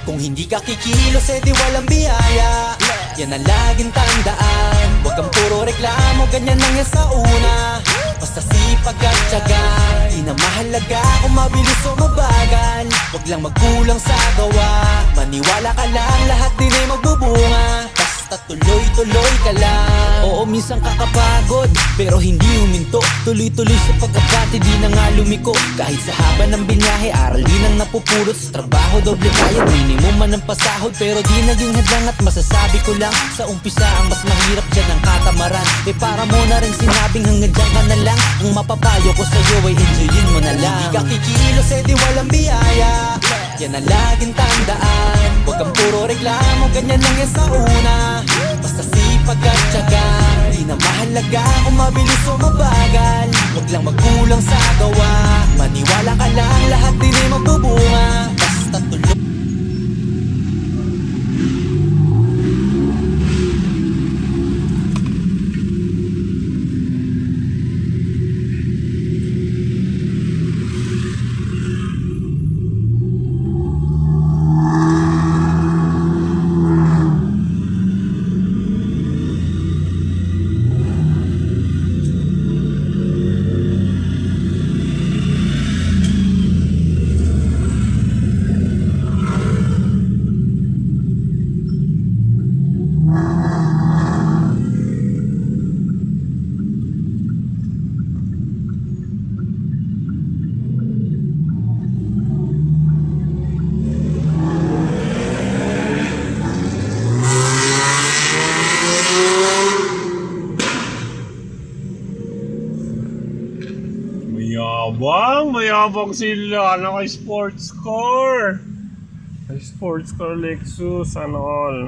Kung hindi ka kikilos, edi walang biyaya. Yan ang laging tandaan. Huwag kang puro reklamo, ganyan lang yan sa una. Basta sipag at tiyaga, di na mahalaga kung mabilis o mabagal. Huwag lang magkulang sa gawa, maniwala ka lang, lahat din ay magbubunga. Basta tuloy-tuloy ka lang. Oo, minsan kakapagod, pero hindi huminto. Tuloy-tuloy sa pagkabati, di na nga lumiko. Kahit sa haba ng binyahe, aral din ang napupulot. Sa trabaho, doble kayod, minimum man ang pasahod. Pero di naging hadlang at masasabi ko lang, sa umpisa ang mas mahirap dyan ang katamaran. Para mo na rin sinabing hanggang dyan ka na lang. Ang mapapayo ko sa'yo ay enjoyin mo na lang. Hindi ka kikilos, edi walang biyaya. Yan ang laging tandaan. Huwag kang puro reklamo, ganyan lang yan sa una. Basta sipag at tiyaga, di na mahalaga kung mabilis o mabagal. Huwag lang magkulang sa gawa, maniwala ka lang, lahat din ay magbubunga. Basta tuloy. Mayabang sila. Naka-sports car. Sports car Lexus, ano all.